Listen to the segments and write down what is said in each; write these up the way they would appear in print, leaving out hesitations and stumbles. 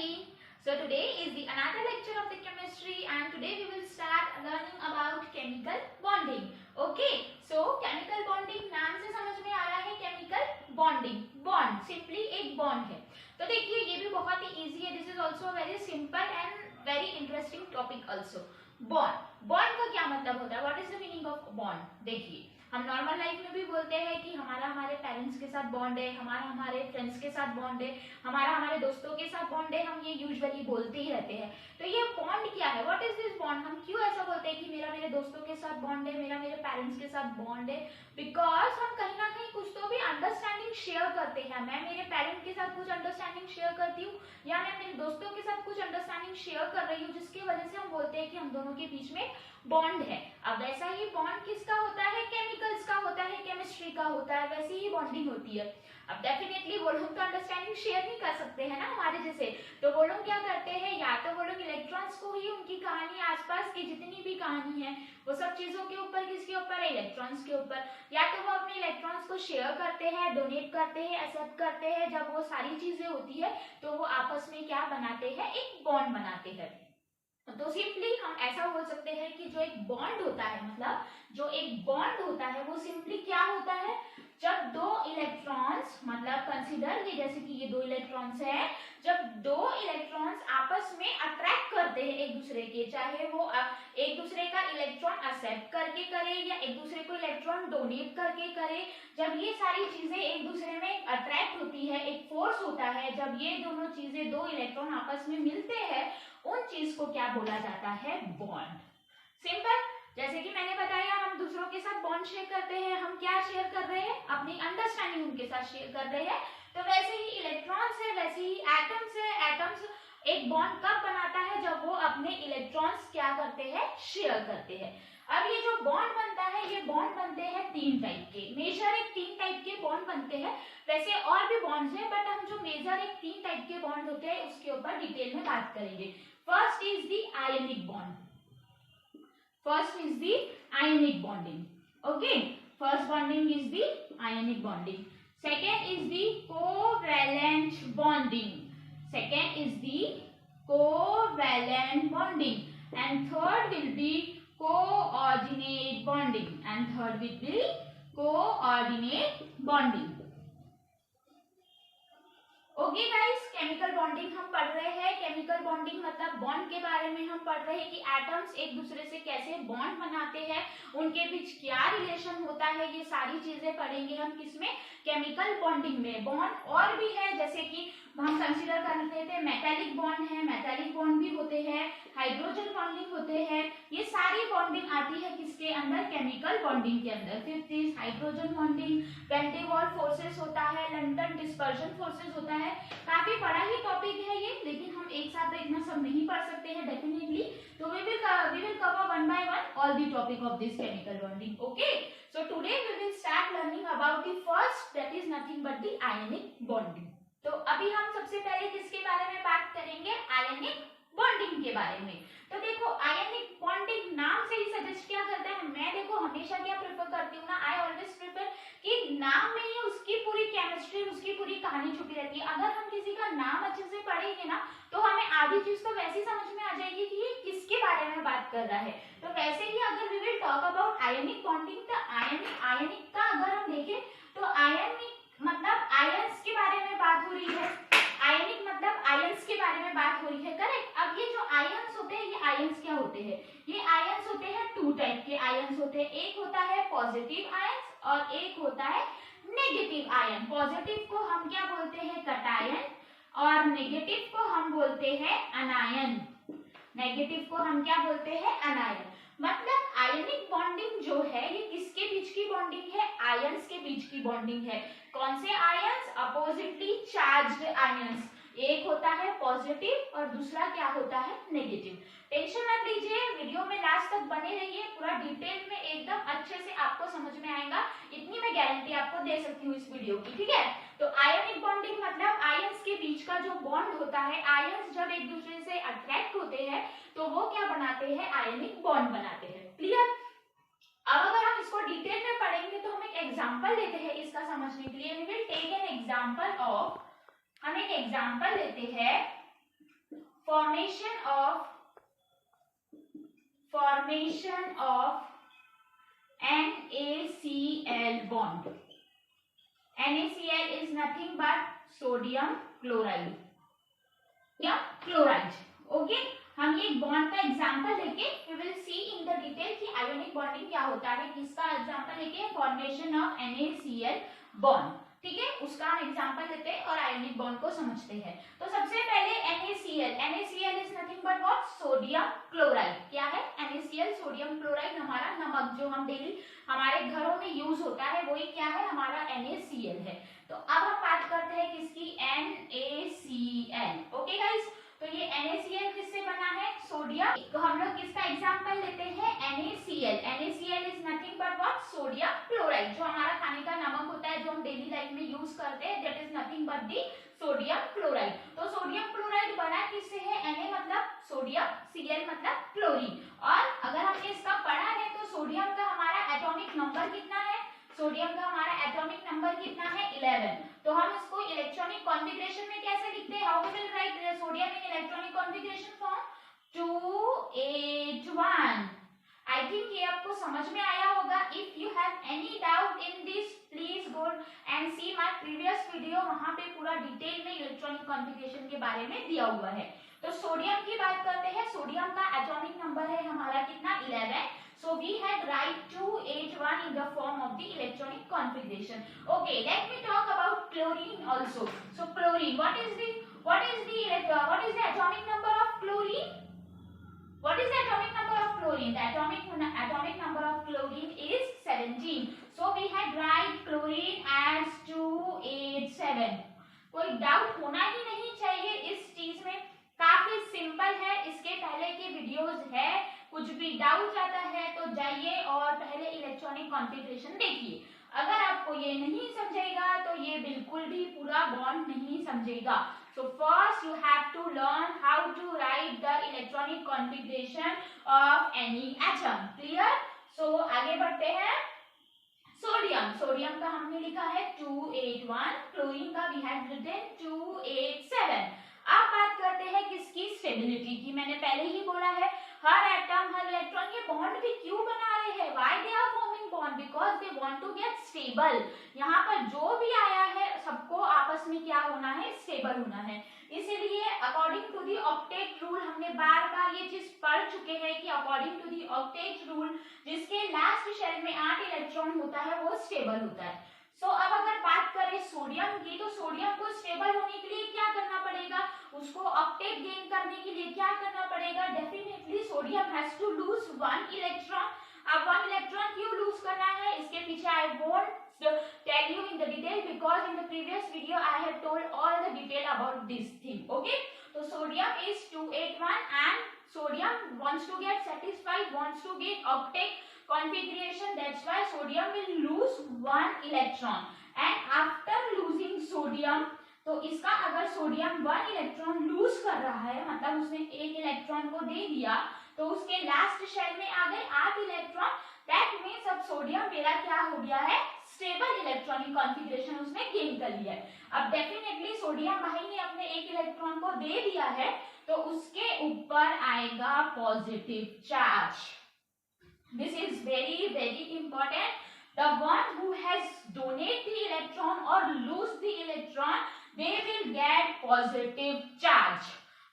again. So today is the another lecture of the chemistry and today we will start learning about chemical bonding. Okay, so chemical bonding नाम से समझ में आ रहा है chemical bonding. Bond simply एक bond है. तो देखिए ये भी बहुत ही easy है. This is also a very simple and very interesting topic also. Bond. Bond का क्या मतलब होता है? What is the meaning of bond? देखिए हम नॉर्मल लाइफ में भी बोलते हैं कि हमारा हमारे पेरेंट्स के साथ बॉन्ड है, हमारा हमारे फ्रेंड्स के साथ बॉन्ड है, हमारा हमारे दोस्तों के साथ बॉन्ड है. हम ये यूजुअली बोलते ही रहते हैं. तो ये बॉन्ड क्या है? What is this bond? हम क्यों ऐसा बोलते हैं कि मेरा मेरे दोस्तों के साथ बॉन्ड है, मेरा मेरे पेरेंट्स के साथ बॉन्ड है? बिकॉज हम कहीं ना कहीं कुछ तो भी अंडरस्टैंडिंग शेयर करते हैं. मैं मेरे पेरेंट के साथ कुछ अंडरस्टैंडिंग शेयर करती हूँ या मैं मेरे दोस्तों के साथ कुछ अंडरस्टैंडिंग शेयर कर रही हूँ, जिसकी वजह से हम बोलते हैं कि हम दोनों के बीच में बॉन्ड है. अब वैसा ही बॉन्ड किसका होता है? केमिकल्स का होता है, केमिस्ट्री का होता है. वैसी ही बॉन्डिंग होती है. अब डेफिनेटली वो लोग तो अंडरस्टैंडिंग शेयर नहीं कर सकते हैं ना हमारे जैसे. तो वो लोग क्या करते हैं, या तो वो लोग इलेक्ट्रॉन्स को ही उनकी कहानी, आसपास की जितनी भी कहानी है वो सब चीजों के ऊपर, किसके ऊपर है? इलेक्ट्रॉन्स के ऊपर. या तो वो अपने इलेक्ट्रॉन्स को शेयर करते हैं, डोनेट करते हैं, एक्सेप्ट करते हैं. जब वो सारी चीजें होती है तो वो आपस में क्या बनाते हैं? एक बॉन्ड बनाते हैं. तो सिंपली हम ऐसा बोल सकते हैं कि जो एक बॉन्ड होता है, मतलब जो एक बॉन्ड होता है वो सिंपली क्या होता है? जब दो इलेक्ट्रॉन्स, मतलब कंसीडर ये जैसे कि ये दो इलेक्ट्रॉन्स हैं, जब दो इलेक्ट्रॉन्स आपस में अट्रैक्ट करते हैं एक दूसरे के, चाहे वो एक दूसरे का इलेक्ट्रॉन एक्सेप्ट करके करे या एक दूसरे को इलेक्ट्रॉन डोनेट करके करे, जब ये सारी चीजें एक दूसरे में अट्रैक्ट होती है, एक फोर्स होता है, जब ये दोनों चीजें, दो इलेक्ट्रॉन आपस में मिलते हैं, उन चीज को क्या बोला जाता है? बॉन्ड. सिंपल. जैसे कि मैंने बताया हम दूसरों के साथ बॉन्ड शेयर करते हैं. हम क्या शेयर कर रहे हैं? अपनी अंडरस्टैंडिंग उनके साथ शेयर कर रहे हैं. तो वैसे ही इलेक्ट्रॉन्स है, वैसे ही एटम्स है. एटम्स एक बॉन्ड कब बनाता है? जब वो अपने इलेक्ट्रॉन्स क्या करते हैं? शेयर करते हैं. अब ये जो बॉन्ड बनता है, ये बॉन्ड बनते हैं तीन टाइप के. मेजर एक तीन टाइप के बॉन्ड बनते हैं. वैसे और भी बॉन्ड्स हैं, बट हम जो मेजर एक तीन टाइप के बॉन्ड होते हैं उसके ऊपर डिटेल में बात करेंगे. First is the ionic bond. First is the ionic bonding. Okay. First bonding is the ionic bonding. Second is the covalent bonding. Second is the covalent bonding. And third will be coordinate bonding. And third will be coordinate bonding. Okay guys, chemical bonding हम पढ़ रहे हैं. Chemical bonding मतलब bond के बारे में हम पढ़ रहे हैं कि एटम्स एक दूसरे से कैसे बॉन्ड बनाते हैं, उनके बीच क्या रिलेशन होता है. ये सारी चीजें पढ़ेंगे हम किसमें? केमिकल बॉन्डिंग में. बॉन्ड और भी है, जैसे कि हम कंसीडर कर लेते थे मेटालिक बॉन्ड है, मेटालिक बॉन्ड भी होते हैं, हाइड्रोजन बॉन्डिंग होते हैं. ये सारी बॉन्डिंग आती है किसके अंदर? केमिकल बॉन्डिंग के अंदर. Fifth is hydrogen bonding. Van der Waals forces होता है, लंडन डिस्पर्जन फोर्सेस होता है. काफी बड़ा ही टॉपिक है ये, लेकिन हम एक साथ इतना सब नहीं पढ़ सकते हैं डेफिनेटली. तो we will cover one by one all the topic of this chemical bonding. Okay, so today we will start learning about the first, that is nothing but the ionic bonding. तो अभी हम सबसे पहले किसके बारे में बात करेंगे? आयनिक बॉन्डिंग के बारे में. तो देखो आयनिक बॉन्डिंग नाम से ही सजेस्ट क्या करता है? मैं देखो हमेशा क्या प्रेफर करती हूँ ना, आई ऑलवेज प्रेफर कि नाम में ही उसकी पूरी केमिस्ट्री, उसकी पूरी कहानी छुपी रहती है. अगर हम किसी का नाम अच्छे से पढ़ेंगे ना तो हमें आधी चीज तो वैसे ही समझ में आ जाएगी कि ये किसके बारे में बात कर रहा है. तो वैसे ही अगर we will talk about ionic bonding, तो आयनिक का अगर हम देखें तो आयनिक मतलब आयंस के बारे में बात हो रही है. आयनिक मतलब आयंस के बारे में बात हो रही है. करेक्ट. अब ये जो आयंस होते हैं, ये आयंस क्या होते हैं? ये आयंस होते हैं टू टाइप के आयंस होते हैं. एक होता है पॉजिटिव आयंस और एक होता है नेगेटिव आयन. पॉजिटिव को हम क्या बोलते हैं? कटायन. और नेगेटिव को हम बोलते हैं अनायन. नेगेटिव को हम क्या बोलते हैं? अनायन. मतलब आयनिक बॉन्डिंग जो है ये किसके बीच की बॉन्डिंग है? आयंस के बीच की बॉन्डिंग है. कौन से आयंस? Oppositely charged ions. एक होता है पॉजिटिव और दूसरा क्या होता है? नेगेटिव. टेंशन मत लीजिए, वीडियो में लास्ट तक बने रहिए. पूरा डिटेल में एकदम अच्छे से आपको समझ में आएगा, इतनी मैं गारंटी आपको दे सकती हूँ इस वीडियो की. ठीक है. तो आयनिक बॉन्डिंग मतलब आयंस के बीच का जो बॉन्ड होता है, आयंस जब एक दूसरे से अट्रैक्ट होते हैं तो वो क्या बनाते हैं? आयनिक बॉन्ड बनाते हैं. क्लियर. अब अगर हम इसको डिटेल में पढ़ेंगे तो हम एक एग्जांपल लेते हैं इसका समझने के लिए. We will take an example of, हम एक एग्जांपल लेते हैं formation of NaCl bond. NaCl is nothing but sodium chloride. या क्लोराइड. ओके, हम ये बॉन्ड का एग्जांपल लेके we will see in the detail कि आयोनिक बॉन्डिंग क्या होता है. किसका एग्जांपल लेके? Formation of NaCl bond. ठीक है, उसका हम एग्जांपल लेते हैं और आयोनिक बॉन्ड को समझते हैं. तो सबसे पहले NaCl is nothing but what? Sodium chloride. क्या है? NaCl sodium chloride. हमारा नमक जो हम डेली हमारे घरों में यूज होता है वही क्या है? हमारा NaCl है. तो अब हम बात करते हैं किसकी? NaCl. ओके गाइस, तो ये NaCl किससे बना है? सोडियम. तो हम लोग किसका एग्जांपल लेते हैं? NaCl. NaCl is nothing but what? Sodium chloride. जो हमारा खाने का नमक होता है, जो हम डेली लाइफ में यूज करते हैं, that is nothing but the sodium chloride. तो सोडियम क्लोराइड बना किससे है? Na मतलब सोडियम, Cl मतलब क्लोरीन. और अगर हमने इसका पढ़ा है तो सोडियम का हमारा एटॉमिक नंबर कितना है? सोडियम का हमारा एटॉमिक नंबर कितना है? 11. तो हम इसको इलेक्ट्रॉनिक कॉन्फ़िगरेशन में कैसे लिखते हैं? How we will write sodium in electronic configuration form? 281. I think ये आपको समझ में आया होगा. If you have any doubt in this please go and see my previous video. वहां पे पूरा डिटेल में इलेक्ट्रॉनिक कॉन्फ़िगरेशन के बारे में दिया हुआ है. तो सोडियम की बात करते हैं. सोडियम का एटॉमिक नंबर है हमारा कितना? 11. So we had write 281 in the form of the electronic configuration. Okay, let me talk about chlorine also. So chlorine, what is the atomic number of chlorine? What is the atomic number of chlorine? The atomic number of chlorine is 17. So we had write chlorine as 287. कोई doubt होना ही नहीं चाहिए इस चीज में. काफी simple है. इसके पहले के वीडियोस है. कुछ भी डाउट आता है तो जाइए और पहले इलेक्ट्रॉनिक कॉन्फ़िगरेशन देखिए. अगर आपको ये नहीं समझेगा तो ये बिल्कुल भी पूरा बॉन्ड नहीं समझेगा. So first you have to learn how to write the electronic configuration of any atom. Clear? So आगे बढ़ते हैं. सोडियम का हमने लिखा है 281. क्लोरीन का वी हैव रिटन 287. अब बात करते हैं किसकी? स्टेबिलिटी की. मैंने पहले ही बोला है हर एटम हर इलेक्ट्रॉन ये बॉन्ड भी क्यों बना रहे हैं? Why they are forming bond? Because they want to get stable. यहाँ पर जो भी आया है सबको आपस में क्या होना है? स्टेबल होना है. इसीलिए according to the octet rule हमने बार बार ये चीज पढ़ चुके हैं कि according to the octet rule जिसके लास्ट शेल में 8 इलेक्ट्रॉन होता है वो स्टेबल होता है. सो अब अगर बात करें सोडियम की, तो सोडियम को स्टेबल होने के लिए क्या करना पड़ेगा? उसको ऑक्टेट गेन करने के लिए क्या करना पड़ेगा? Definitely sodium has to lose 1 electron. अब 1 इलेक्ट्रॉन क्यों लूज करना है? इसके पीछे I won't tell you in the detail because in the previous video I have told all the detail about this thing. Okay, तो sodium is 281 and sodium wants to get satisfied, wants to get octet configuration. That's why sodium will lose 1 electron. And after losing sodium, तो इसका अगर sodium 1 electron lose कर रहा है मतलब उसने 1 electron को दे दिया तो उसके लास्ट शेल में आ गए 8 इलेक्ट्रॉन. दैट मीन्स अब सोडियम मेरा क्या हो गया है? स्टेबल इलेक्ट्रॉनिक कॉन्फ़िगरेशन उसने गेन कर लिया है. अब डेफिनेटली सोडियम भाई ने अपने 1 इलेक्ट्रॉन को दे दिया है तो उसके ऊपर आएगा positive charge. This is very very important. The one who has donate the electron or lose the electron, they will get positive charge.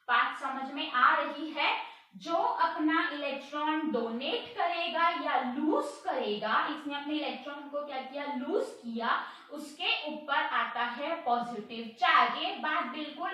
बात समझ में आ रही है? जो अपना इलेक्ट्रॉन डोनेट करेगा या लूज करेगा, इसने अपने इलेक्ट्रॉन को क्या किया? लूज किया, उसके ऊपर आता है पॉजिटिव चार्ज. ये बात बिल्कुल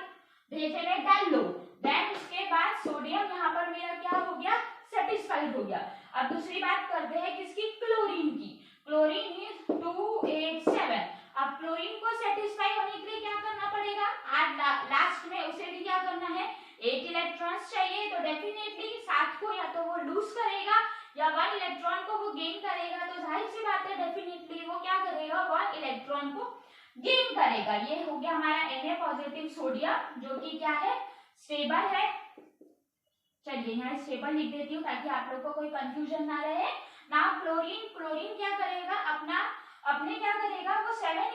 भेजे में डाल लो. देन उसके बाद सोडियम यहाँ पर मेरा क्या हो गया? सेटिस्फाइड हो गया. अब दूसरी बात करते हैं किसकी? क्लोरीन की. Chlorine is 287. अब क्लोरीन को सेटिस्फाई होने के लिए क्या करना पड़ेगा? आज लास्ट में उसे भी क्या करना है? 8 इलेक्ट्रॉन्स चाहिए. तो डेफिनेटली 7 को या तो वो लूज करेगा या 1 इलेक्ट्रॉन को वो गेन करेगा. तो जाहिर सी बात है डेफिनेटली वो क्या करेगा? 1 इलेक्ट्रॉन को गेन करेगा. ये हो गया हमारा Na पॉजिटिव सोडियम जो कि क्या है? स्टेबल है. चलिए यहाँ स्टेबल लिख देती हूँ ताकि आप लोग को कोई कंफ्यूजन ना रहे. नाउ क्लोरीन क्या करेगा? अपने क्या करेगा? वो 7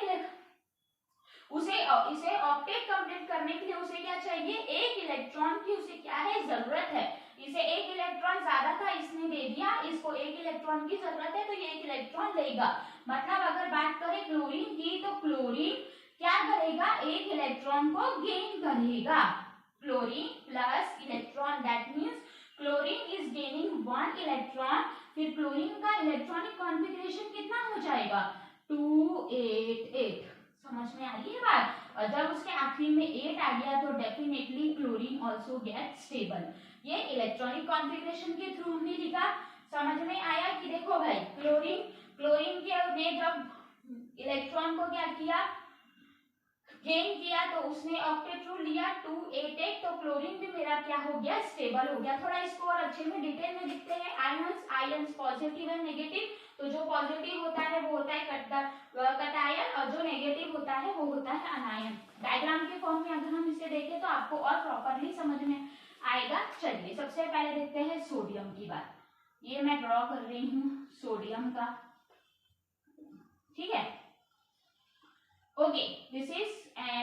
उसे इसे ऑक्टेट कंप्लीट करने के लिए उसे क्या चाहिए, एक इलेक्ट्रॉन की उसे क्या है जरूरत है। इसे एक इलेक्ट्रॉन ज्यादा था, इसने दे दिया, इसको एक इलेक्ट्रॉन की जरूरत है तो ये एक इलेक्ट्रॉन लेगा। मतलब अगर बात करें क्लोरीन की तो क्लोरीन क्या करेगा, एक इलेक्ट्रॉन को गेन करेगा। Chlorine plus electron, that means chlorine is gaining 1 electron. फिर क्लोरीन का इलेक्ट्रॉनिक कॉन्फ़िगरेशन कितना हो जाएगा, 288। समझ में आ रही है बात। और जब उसके आखिरी में 8 आ गया तो definitely chlorine also get stable. ये इलेक्ट्रॉनिक कॉन्फ़िगरेशन के थ्रू हमने लिखा। समझ में आया कि देखो भाई क्लोरीन के ने जब इलेक्ट्रॉन को क्या किया, गेन किया, तो उसने ऑक्टेट रूल लिया 288, तो क्लोरीन भी मेरा क्या हो गया, स्टेबल हो गया। थोड़ा इसको और अच्छे में डिटेल में लिखते हैं। आयंस पॉजिटिव एंड नेगेटिव, तो जो पॉजिटिव होता है वो होता है कटायन और जो नेगेटिव होता है वो होता है अनायन। डायग्राम के फॉर्म में अगर हम इसे देखें तो आपको और प्रॉपर्ली समझ में आएगा। चलिए सबसे पहले देखते हैं सोडियम की बात। ये मैं ड्रॉ कर रही हूँ सोडियम का, ठीक है। Okay, this is Na।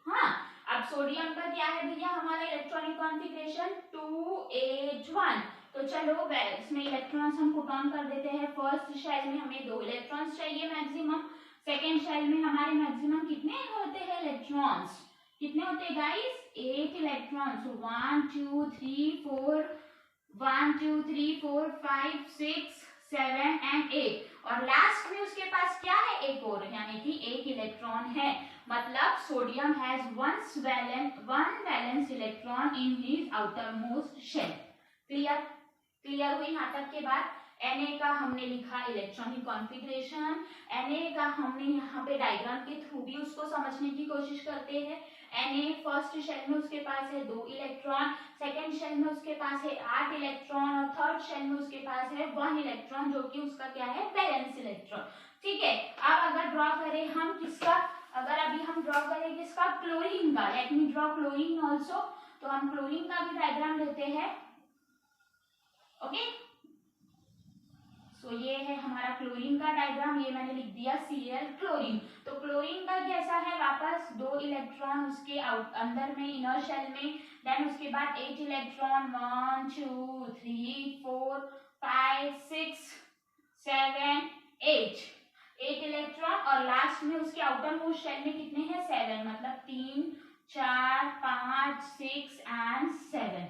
हाँ, अब सोडियम का क्या है भैया हमारा इलेक्ट्रॉनिक कॉन्फ़िगरेशन 281। तो चलो इसमें इलेक्ट्रॉन्स हम पुट ऑन कर देते हैं। फर्स्ट शेल में हमें 2 इलेक्ट्रॉन्स चाहिए मैक्सिमम। सेकेंड शेल में हमारे मैक्सिमम कितने होते हैं इलेक्ट्रॉन्स, कितने होते हैं गाइस, 8 इलेक्ट्रॉन्स। 1 2 3 4 1 2 3 4 5 6 7 एंड 8। और लास्ट में उसके पास क्या है, एक और, यानी कि एक इलेक्ट्रॉन है। मतलब sodium has one valence electron in his outer most shell. Clear हुई यहाँ तक के बाद। Na का हमने लिखा इलेक्ट्रॉनिक कॉन्फ़िगरेशन। Na का हमने यहाँ पे डायग्राम के थ्रू भी उसको समझने की कोशिश करते हैं। Na फर्स्ट शेल में उसके पास है 2 इलेक्ट्रॉन, सेकेंड शेल में उसके पास है 8 इलेक्ट्रॉन और थर्ड शेल में उसके पास है 1 इलेक्ट्रॉन, जो कि उसका क्या है, वैलेंस इलेक्ट्रॉन। ठीक है, अब अगर ड्रॉ करें हम किसका, अगर अभी हम ड्रॉ करें किसका, क्लोरीन का। Let me draw chlorine also. तो हम क्लोरीन का भी डायग्राम लेते हैं। ओके, सो ये है हमारा क्लोरीन का डायग्राम, ये मैंने लिख दिया Cl क्लोरीन। तो क्लोरीन का कैसा है, वापस 2 इलेक्ट्रॉन उसके अंदर में इनर शेल में, देन उसके बाद 8 इलेक्ट्रॉन 1 2 3 4 5 6 7 8 इलेक्ट्रॉन। और लास्ट में उसके आउटर मोस्ट शेल में कितने हैं, 7, मतलब 3 4 5 6 एंड 7।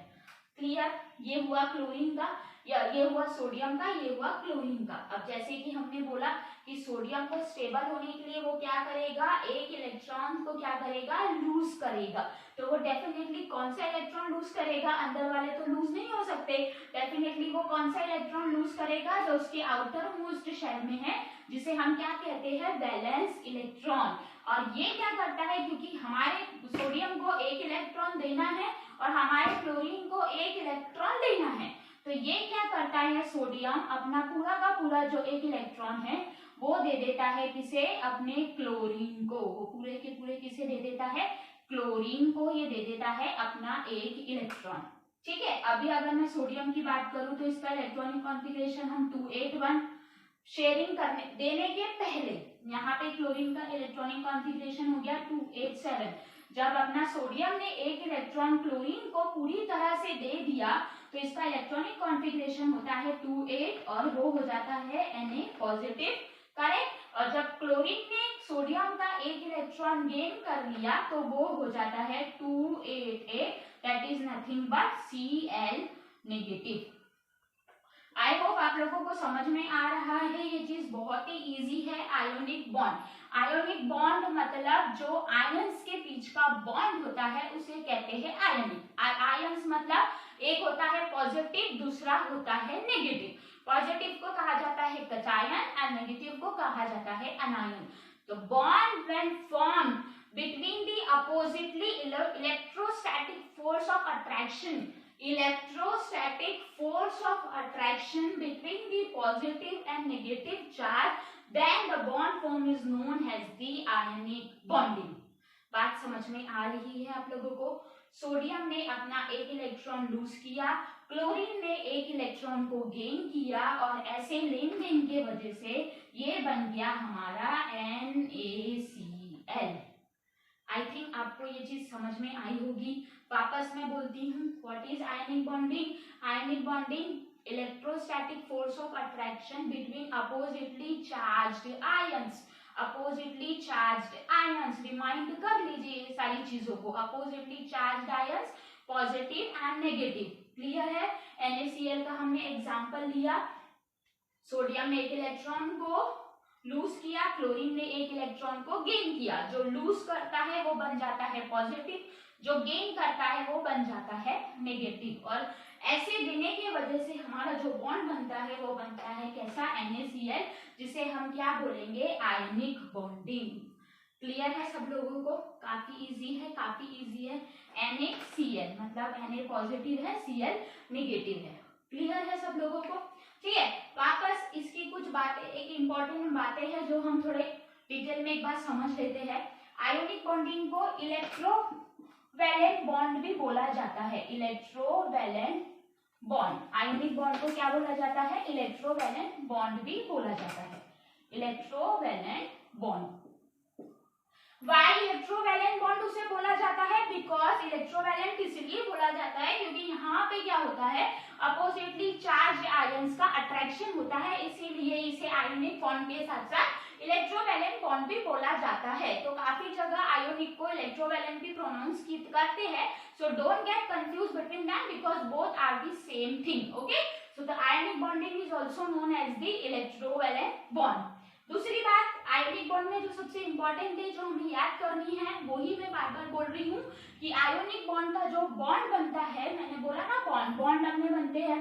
क्लियर, ये हुआ क्लोरीन का, या ये हुआ सोडियम का, ये हुआ क्लोरीन का। अब जैसे कि हमने बोला कि सोडियम को स्टेबल होने के लिए वो क्या करेगा, एक इलेक्ट्रॉन को क्या करेगा, लूज करेगा। तो वो डेफिनेटली कौन सा इलेक्ट्रॉन लूज करेगा, अंदर वाले तो लूज नहीं हो सकते, डेफिनेटली वो कौन सा इलेक्ट्रॉन लूज करेगा, जो उसके आउटर मोस्ट शेल में है, जिसे हम क्या कहते हैं, वैलेंस इलेक्ट्रॉन। और ये क्या करता है, क्योंकि हमारे सोडियम को एक इलेक्ट्रॉन देना है और हमारे क्लोरीन को एक इलेक्ट्रॉन देना है, तो ये क्या करता है, सोडियम अपना पूरा का पूरा जो एक इलेक्ट्रॉन है वो दे देता है किसे, अपने क्लोरीन को। वो पूरे के पूरे किसे दे देता है, क्लोरीन को ये दे देता है अपना एक इलेक्ट्रॉन। ठीक है, अभी अगर मैं सोडियम की बात करूं तो इसका इलेक्ट्रॉनिक कॉन्फ़िगरेशन हम 281 शेयरिंग करने देने के पहले, यहाँ पे क्लोरीन का इलेक्ट्रॉनिक कॉन्फ़िगरेशन हो गया 287। जब अपना सोडियम ने एक इलेक्ट्रॉन क्लोरीन को पूरी तरह से दे दिया तो इसका इलेक्ट्रॉनिक कॉन्फ़िगरेशन होता है 28 और वो हो जाता है Na पॉजिटिव, करेक्ट। और जब क्लोरीन ने सोडियम का एक इलेक्ट्रॉन गेन कर लिया तो वो हो जाता है 288, that is nothing but Cl negative. I hope आप लोगों को समझ में आ रहा है, ये चीज बहुत ही इजी है। आयोनिक बॉन्ड, आयोनिक बॉन्ड मतलब जो आयंस के बीच का बॉन्ड होता है उसे कहते हैं आयनिक। आयंस मतलब एक होता है पॉजिटिव, दूसरा होता है नेगेटिव। पॉजिटिव को कहा जाता है कटायन और नेगेटिव को कहा जाता है अनायन। तो bond when form between the oppositely electrostatic force of attraction, electrostatic force of attraction between the positive and negative charge, then the bond form is known as the ionic bonding। बात समझ में आ रही है आप लोगों को। सोडियम ने अपना एक इलेक्ट्रॉन लूज किया, क्लोरीन ने एक इलेक्ट्रॉन को गेन किया और ऐसे लेन देन के वजह से ये बन गया हमारा NaCl। समझ में आई होगी। वापस मैं बोलती हूँ, what is ionic bonding? Ionic bonding electrostatic force of attraction between oppositely charged ions. Oppositely charged ions, remind कर लीजिए ये सारी चीजों को। Oppositely charged ions, positive and negative. Clear है? NaCl का हमने एग्जांपल लिया, सोडियम ने एक इलेक्ट्रॉन को लूज किया, क्लोरीन ने एक इलेक्ट्रॉन को गेन किया। जो लूज करता है वो बन जाता है पॉजिटिव, जो गेन करता है वो बन जाता है नेगेटिव। और ऐसे देने की वजह से हमारा जो बॉन्ड बनता है वो बनता है कैसा? NaCl, जिसे हम क्या बोलेंगे? Ionic bonding. क्लियर है सब लोगों को? काफी इजी है, काफी इजी है। NaCl मतलब Na पॉजिटिव है, Cl नेगेटिव है। क्लियर है सब लोगों को? ठीक है, वापस इसकी कुछ बातें, एक इंपॉर्टेंट बातें हैं जो हम थोड़े डिटेल में एक बार समझ लेते हैं। आयोनिक बॉन्डिंग को इलेक्ट्रोवैलेंट बॉन्ड भी बोला जाता है। इलेक्ट्रोवैलेंट बॉन्ड, आयोनिक बॉन्ड को क्या बोला जाता है? इलेक्ट्रोवैलेंट बॉन्ड भी बोला जाता है। Electrovalent bond. Why electrovalent bond उसे बोला जाता है? बिकॉज इलेक्ट्रोवैलेंट इसलिए बोला जाता है क्योंकि यहाँ पे क्या होता है? अपोजिटली चार्ज आयंस का अट्रैक्शन होता है, इसीलिए इसे आयोनिक बॉन्ड के साथ साथ इलेक्ट्रोवैलेंट बॉन्ड भी बोला जाता है। तो काफी जगह आयोनिक को इलेक्ट्रोवैलेंट भी प्रोनाउंस करते हैं, so don't get confuse between them because both are the same thing. Okay, so the ionic bonding is also known as the electrovalent bond. दूसरी बात, आयोनिक बॉन्ड में जो सबसे इंपॉर्टेंट है, जो हमें याद करनी है, वो ही मैं बार बार बोल रही हूँ कि आयोनिक बॉन्ड का जो बॉन्ड बनता है, मैंने बोला ना बॉन्ड अपने बनते हैं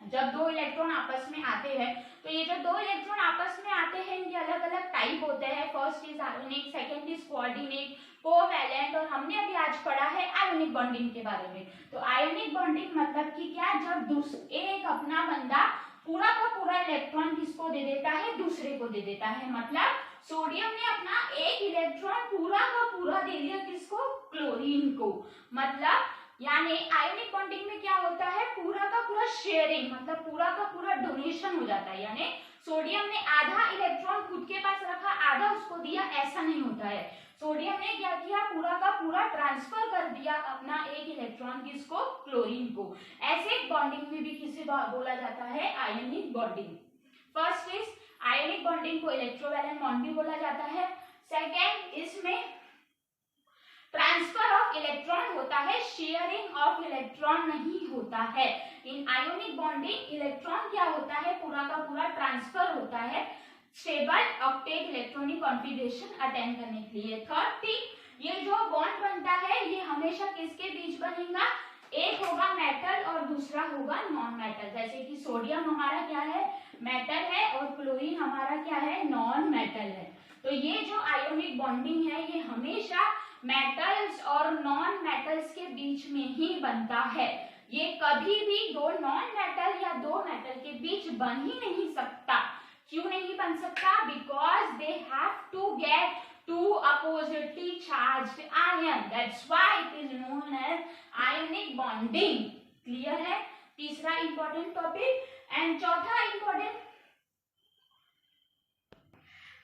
जब दो इलेक्ट्रॉन आपस में आते हैं। तो ये जो दो इलेक्ट्रॉन आपस में आते हैं, इनके अलग अलग टाइप होते हैं। First is ionic, second is coordinate, covalent, और हमने अभी आज पढ़ा है आयोनिक बॉन्डिंग के बारे में। तो आयोनिक बॉन्डिंग मतलब कि क्या? जब एक अपना बंदा पूरा का पूरा इलेक्ट्रॉन किसको दे देता है? दूसरे को दे देता है। मतलब सोडियम ने अपना एक इलेक्ट्रॉन पूरा का पूरा दे दिया किसको? क्लोरीन को। मतलब यानी आयोनिक बॉन्डिंग में क्या होता है? पूरा का पूरा शेयरिंग, मतलब पूरा का पूरा डोनेशन हो जाता है। यानी सोडियम ने आधा इलेक्ट्रॉन खुद के पास रखा, आधा उसको दिया, ऐसा नहीं होता है। सोडियम ने क्या किया? पूरा का पूरा ट्रांसफर कर दिया अपना एक इलेक्ट्रॉन किसको? क्लोरीन को। ऐसे बॉन्डिंग में भी किसे बोला जाता है? Ionic bonding. First is ionic bonding को इलेक्ट्रोवैलेंट बॉन्ड भी बोला जाता है। सेकेंड, इसमें ट्रांसफर ऑफ इलेक्ट्रॉन होता है, शेयरिंग ऑफ इलेक्ट्रॉन नहीं होता है। इन आयोनिक बॉन्डिंग इलेक्ट्रॉन क्या होता है? पूरा का पूरा ट्रांसफर होता है, stable octet electronic configuration attend करने के लिए। थर्ड थिंग, ये जो बॉन्ड बनता है ये हमेशा किसके बीच बनेगा? एक होगा मेटल और दूसरा होगा नॉन मेटल। जैसे कि सोडियम हमारा क्या है? मेटल है, और क्लोरीन हमारा क्या है? नॉन मेटल है। तो ये जो आयोनिक बॉन्डिंग है ये हमेशा मेटल्स और नॉन मेटल्स के बीच में ही बनता है। ये कभी भी दो नॉन मेटल या दो मेटल के बीच बन ही नहीं सकता। क्यों नहीं बन सकता? Because they have to get two oppositely charged ion, that's why it is known as ionic bonding. Clear है? तीसरा इंपॉर्टेंट टॉपिक। एंड चौथा इंपॉर्टेंट,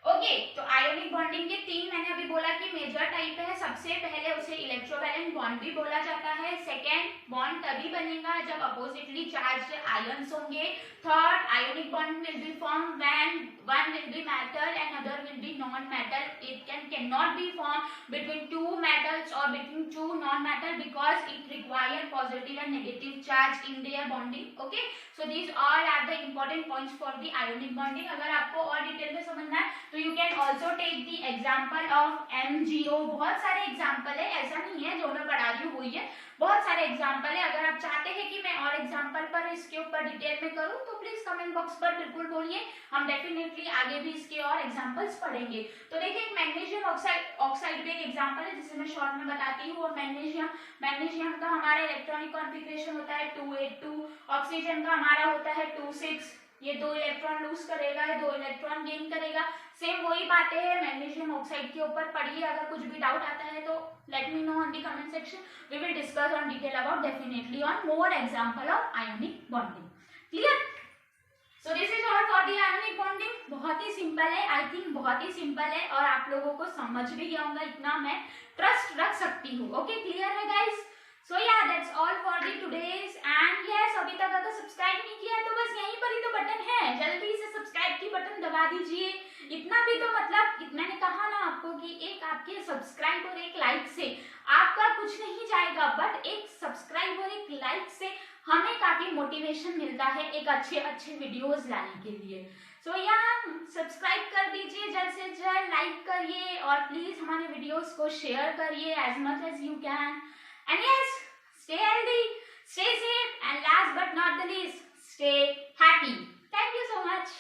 ओके, तो आयोनिक बॉन्डिंग के तीन मैंने अभी बोला कि मेजर टाइप है। सबसे पहले उसे इलेक्ट्रोवैलेंट बॉन्ड भी बोला जाता है। सेकेंड, बॉन्ड तभी बनेगा जब अपोजिटली चार्ज्ड आयंस होंगे। Third, ionic bond will be form when one will be metal and other will be non metal. It can not be form between two metals और between two non metal because it require positive and negative charge in their bonding. Okay, so these all are the important points for the ionic bonding. अगर आपको और detail में समझना है तो you can also take the example of MgO। बहुत सारे example है, ऐसा नहीं है जो मैं पढ़ा रही हूँ वही है, बहुत सारे एग्जाम्पल है। अगर आप चाहते हैं कि मैं और एग्जाम्पल पर इसके ऊपर डिटेल में करूँ तो प्लीज कमेंट बॉक्स पर बिल्कुल बोलिए, हम डेफिनेटली आगे भी इसके और एग्जाम्पल्स पढ़ेंगे। तो देखिए, मैग्नीशियम ऑक्साइड भी एक एग्जाम्पल है जिसे मैं शॉर्ट में बताती हूँ। और मैग्नीशियम का हमारा इलेक्ट्रॉनिक कॉन्फिगरेशन होता है 282, ऑक्सीजन का हमारा होता है 26। ये दो इलेक्ट्रॉन लूज करेगा, दो इलेक्ट्रॉन गेन करेगा। सेम वही बातें हैं मैग्नीशियम ऑक्साइड के ऊपर। पढ़िए, अगर कुछ भी डाउट आता है तो let me know on the comment section, we will discuss on detail about definitely on more example of ionic bonding. Clear? So this is all for the ionic bonding. बहुत ही सिंपल है, I think बहुत ही simple है और आप लोगों को समझ भी गया होगा, इतना मैं ट्रस्ट रख सकती हूँ। ओके, क्लियर है गाइस? सो या that's all for the today's and yes, अभी तक अगर सब्सक्राइब नहीं किया है तो बस यहीं पर ही तो बटन है, जल्दी से सब्सक्राइब की बटन दबा दीजिए। इतना भी तो मतलब मैंने कहा ना आपको कि एक आपके सब्सक्राइब और एक लाइक से आपका कुछ नहीं जाएगा, बट एक सब्सक्राइब और एक लाइक से हमें काफी मोटिवेशन मिलता है एक अच्छे अच्छे वीडियोस लाने के लिए। सो यहाँ सब्सक्राइब कर दीजिए जल्द से जल्द, लाइक करिए और प्लीज हमारे वीडियोस को शेयर करिए as much as you can. And yes, stay healthy, stay safe and last but not the least, stay happy. Thank you so much.